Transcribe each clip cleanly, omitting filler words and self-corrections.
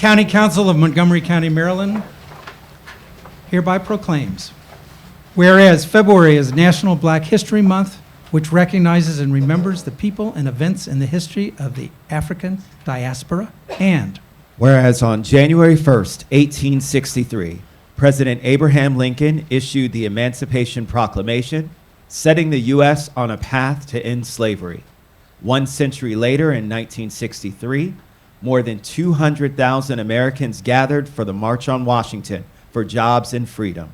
County Council of Montgomery County, Maryland hereby proclaims, whereas February is National Black History Month, which recognizes and remembers the people and events in the history of the African diaspora, and whereas on January 1st, 1863, President Abraham Lincoln issued the Emancipation Proclamation, setting the U.S. on a path to end slavery. 1 century later, in 1963, more than 200,000 Americans gathered for the March on Washington for Jobs and Freedom,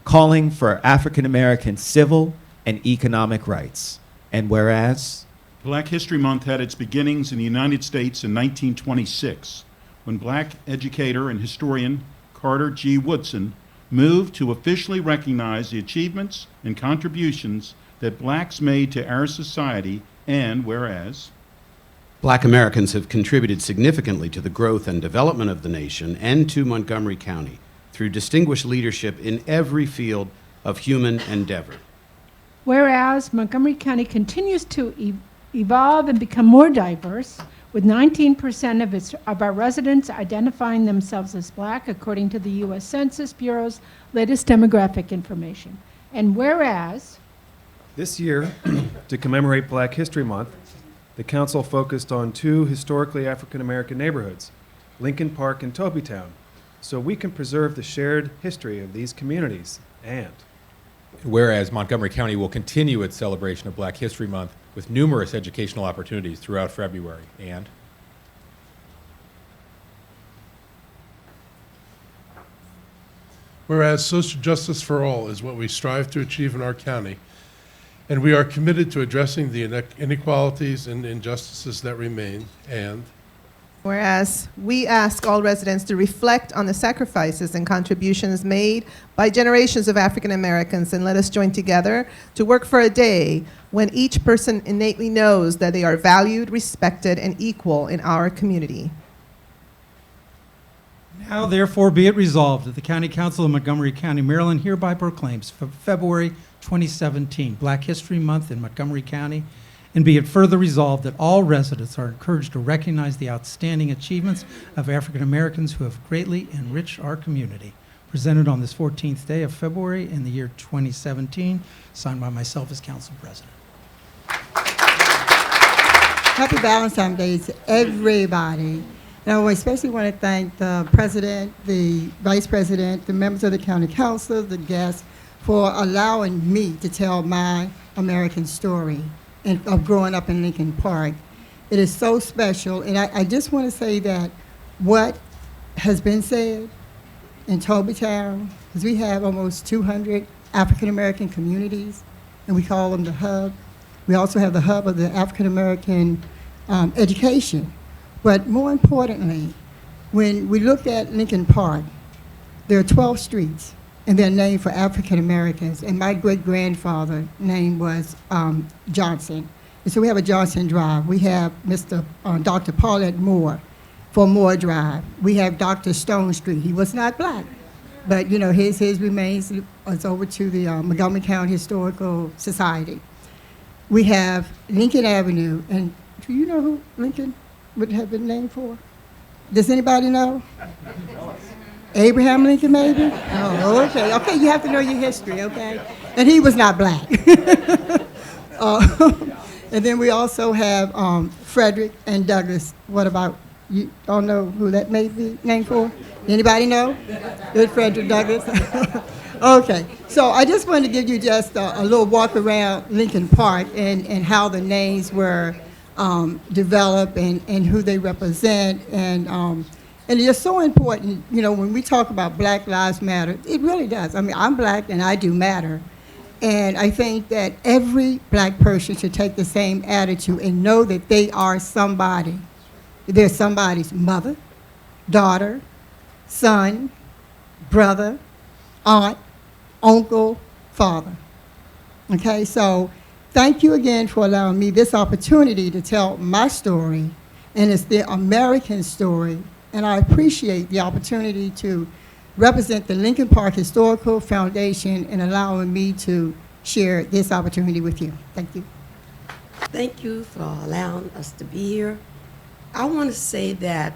calling for African American civil and economic rights. And whereas Black History Month had its beginnings in the United States in 1926, when Black educator and historian Carter G. Woodson moved to officially recognize the achievements and contributions that blacks made to our society, and whereas Black Americans have contributed significantly to the growth and development of the nation and to Montgomery County through distinguished leadership in every field of human endeavor. Whereas Montgomery County continues to evolve and become more diverse, with 19% of our residents identifying themselves as Black, according to the U.S. Census Bureau's latest demographic information. And whereas this year, to commemorate Black History Month, the Council focused on 2 historically African American neighborhoods, Lincoln Park and Tobytown, so we can preserve the shared history of these communities. And whereas Montgomery County will continue its celebration of Black History Month with numerous educational opportunities throughout February. And whereas social justice for all is what we strive to achieve in our county, and we are committed to addressing the inequalities and injustices that remain. And whereas we ask all residents to reflect on the sacrifices and contributions made by generations of African Americans, and let us join together to work for a day when each person innately knows that they are valued, respected, and equal in our community. now therefore be it resolved that the County Council of Montgomery County, Maryland hereby proclaims February 2017 Black History Month in Montgomery County, and be it further resolved that all residents are encouraged to recognize the outstanding achievements of African Americans who have greatly enriched our community. Presented on this 14th day of February in the year 2017, signed by myself as Council President. Happy Valentine's Day to everybody. And I especially want to thank the President, the Vice President, the members of the County Council, the guests, for allowing me to tell my American story of growing up in Lincoln Park. It is so special, and I just want to say that what has been said in Tobytown, because we have almost 200 African-American communities, and we call them the hub. We also have the hub of the African-American education. But more importantly, when we look at Lincoln Park, there are 12 streets, and they're named for African Americans. And my great-grandfather's name was Johnson. And so we have a Johnson Drive. We have Dr. Paulette Moore for Moore Drive. We have Dr. Stone Street. He was not Black, but you know his remains is over to the Montgomery County Historical Society. We have Lincoln Avenue, and do you know who Lincoln would have been named for? Does anybody know? Abraham Lincoln, maybe? Oh, okay. Okay, you have to know your history, okay? And he was not Black. And then we also have Frederick and Douglass. What about, you don't know who that may be named for? Anybody know? Good Frederick Douglass? Okay, so I just wanted to give you just a little walk around Lincoln Park and how the names were developed and who they represent. And it's so important, you know, when we talk about Black Lives Matter, it really does. I mean, I'm Black and I do matter. And I think that every Black person should take the same attitude and know that they are somebody. They're somebody's mother, daughter, son, brother, aunt, uncle, father. Okay, so thank you again for allowing me this opportunity to tell my story, and it's the American story. And I appreciate the opportunity to represent the Lincoln Park Historical Foundation and allowing me to share this opportunity with you. Thank you. Thank you for allowing us to be here. I want to say that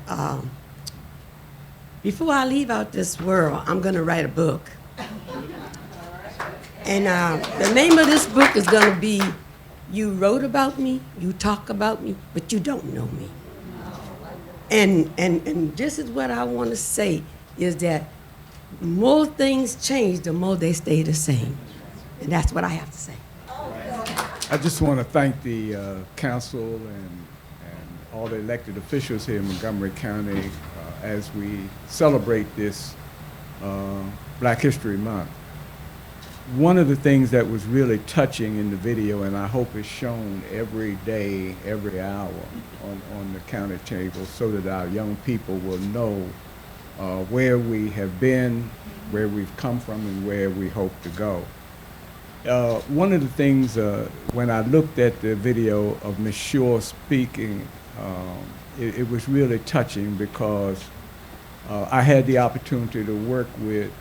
Before I leave out this world, I'm going to write a book. And the name of this book is going to be You Wrote About Me, You Talk About Me, But You Don't Know Me. And this is what I want to say, is that the more things change, the more they stay the same. And that's what I have to say. I just want to thank the council and all the elected officials here in Montgomery County as we celebrate this Black History Month. One of the things that was really touching in the video, and I hope it's shown every day, every hour on the county table, so that our young people will know where we have been, where we've come from, and where we hope to go. One of the things, when I looked at the video of Ms. Shore speaking, it was really touching because I had the opportunity to work with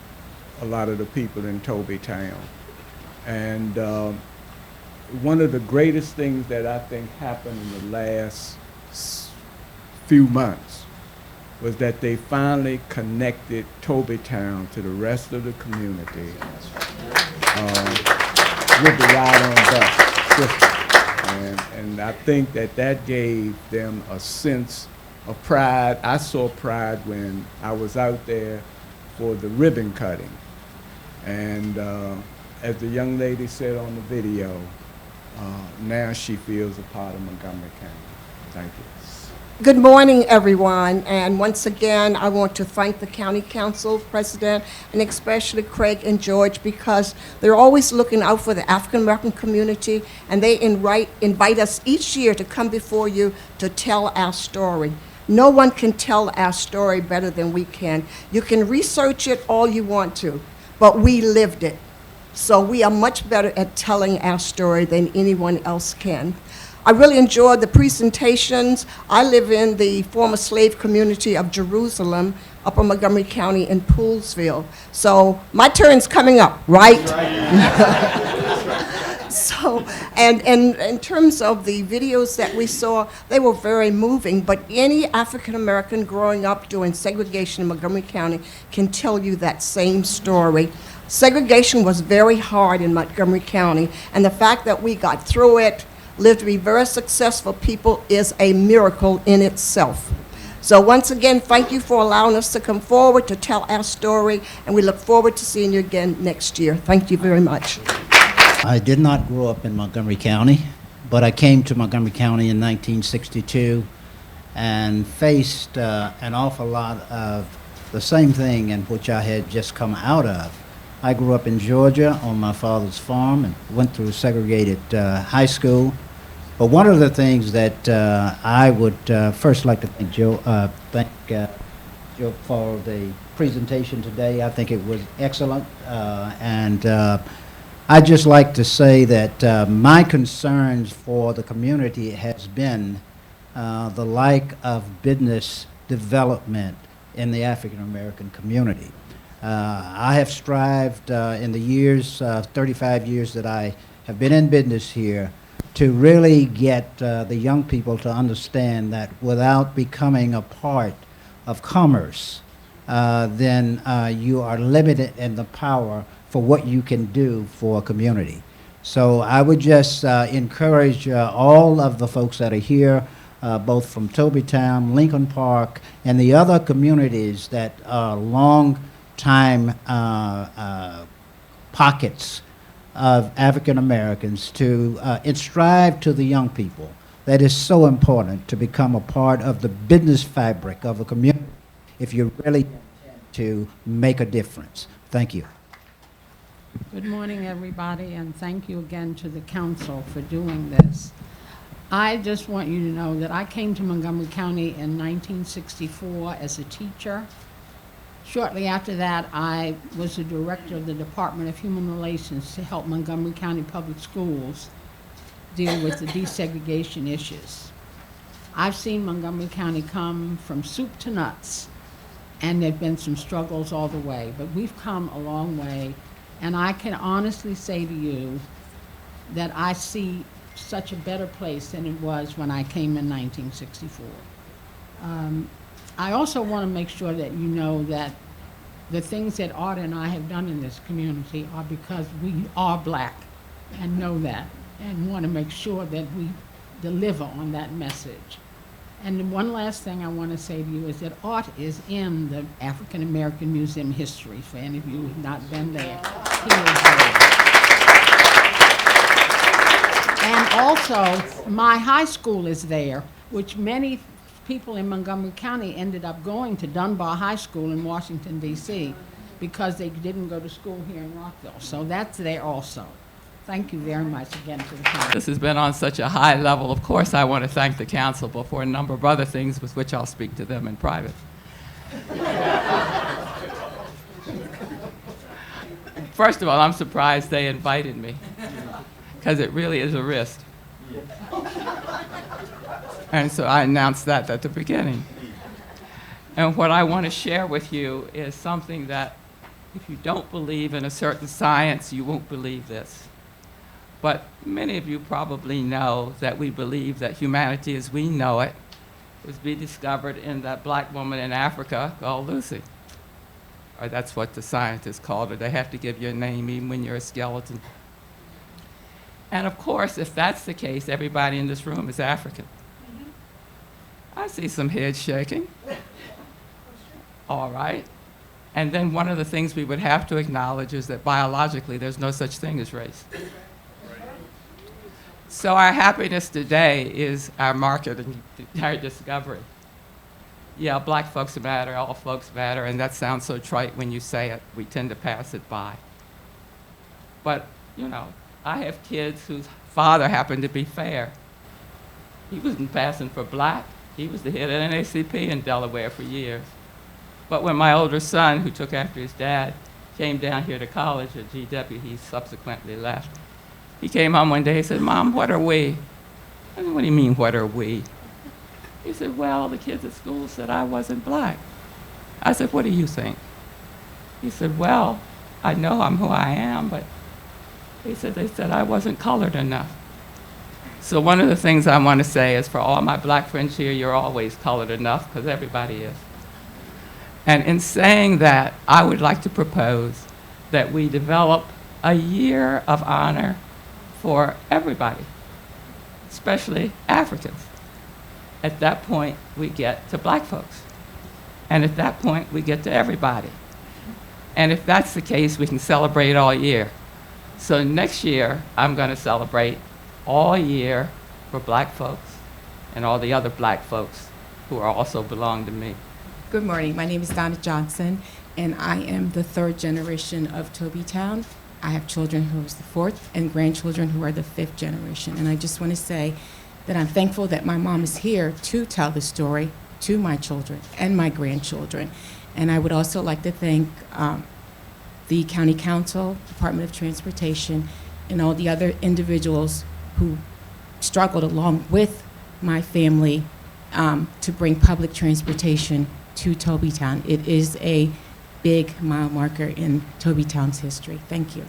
a lot of the people in Tobytown. And one of the greatest things that I think happened in the last few months was that they finally connected Tobytown to the rest of the community with the ride-on bus system. And I think that gave them a sense of pride. I saw pride when I was out there for the ribbon cutting. And as the young lady said on the video, now she feels a part of Montgomery County. Thank you. Good morning, everyone, and once again, I want to thank the County Council President and especially Craig and George, because they're always looking out for the African American community, and they invite us each year to come before you to tell our story. No one can tell our story better than we can. You can research it all you want to, but we lived it. So we are much better at telling our story than anyone else can. I really enjoyed the presentations. I live in the former slave community of Jerusalem, Upper Montgomery County in Poolsville. So my turn's coming up, right? So, and in terms of the videos that we saw, they were very moving, but any African American growing up during segregation in Montgomery County can tell you that same story. Segregation was very hard in Montgomery County, and the fact that we got through it, lived to be very successful people, is a miracle in itself. So once again, thank you for allowing us to come forward to tell our story, and we look forward to seeing you again next year. Thank you very much. I did not grow up in Montgomery County, but I came to Montgomery County in 1962 and faced an awful lot of the same thing in which I had just come out of. I grew up in Georgia on my father's farm and went through segregated high school. But one of the things that I would first like to thank Joe for the presentation today. I think it was excellent, and I'd just like to say that my concerns for the community has been the lack of business development in the African American community. I have strived in the years, 35 years that I have been in business here, to really get the young people to understand that without becoming a part of commerce, then you are limited in the power for what you can do for a community. So I would just encourage all of the folks that are here, both from Tobytown, Lincoln Park, and the other communities that are long-time pockets of African Americans, to strive to the young people. That is so important, to become a part of the business fabric of a community if you really intend to make a difference. Thank you. Good morning, everybody, and thank you again to the council for doing this. I just want you to know that I came to Montgomery County in 1964 as a teacher. Shortly after that, I was the director of the Department of Human Relations to help Montgomery County Public Schools deal with the desegregation issues. I've seen Montgomery County come from soup to nuts, and there have been some struggles all the way, but we've come a long way, and I can honestly say to you that I see such a better place than it was when I came in 1964. I also want to make sure that you know that the things that Art and I have done in this community are because we are black and know that, and want to make sure that we deliver on that message. And one last thing I want to say to you is that Art is in the African American Museum history, for any of you who have not been there. He is there. And also, my high school is there, which many people in Montgomery County ended up going to Dunbar High School in Washington, D.C., because they didn't go to school here in Rockville. So that's there also. Thank you very much again to the council. This has been on such a high level. Of course, I want to thank the council for a number of other things with which I'll speak to them in private. First of all, I'm surprised they invited me, because it really is a risk. And so I announced that at the beginning. And what I want to share with you is something that, if you don't believe in a certain science, you won't believe this. But many of you probably know that we believe that humanity as we know it was discovered in that black woman in Africa called Lucy. Or that's what the scientists called her. They have to give you a name even when you're a skeleton. And of course, if that's the case, everybody in this room is African. I see some heads shaking. All right. And then one of the things we would have to acknowledge is that biologically there's no such thing as race. So our happiness today is our market and our discovery. Yeah, black folks matter, all folks matter, and that sounds so trite when you say it. We tend to pass it by. But, you know, I have kids whose father happened to be fair. He wasn't passing for black. He was the head of NAACP in Delaware for years. But when my older son, who took after his dad, came down here to college at GW, he subsequently left. He came home one day and said, "Mom, what are we?" I said, "What do you mean, what are we?" He said, "Well, the kids at school said I wasn't black." I said, "What do you think?" He said, "Well, I know I'm who I am, but he said they said I wasn't colored enough." So one of the things I want to say is for all my black friends here, you're always colored enough, because everybody is. And in saying that, I would like to propose that we develop a year of honor for everybody, especially Africans. At that point, we get to black folks. And at that point, we get to everybody. And if that's the case, we can celebrate all year. So next year, I'm going to celebrate all year for black folks and all the other black folks who are also belong to me. Good morning. My name is Donna Johnson, and I am the third generation of Tobytown. I have children who are the fourth and grandchildren who are the fifth generation. And I just want to say that I'm thankful that my mom is here to tell the story to my children and my grandchildren. And I would also like to thank the County Council, Department of Transportation, and all the other individuals who struggled along with my family to bring public transportation to Tobytown. It is a big mile marker in Tobytown's history. Thank you.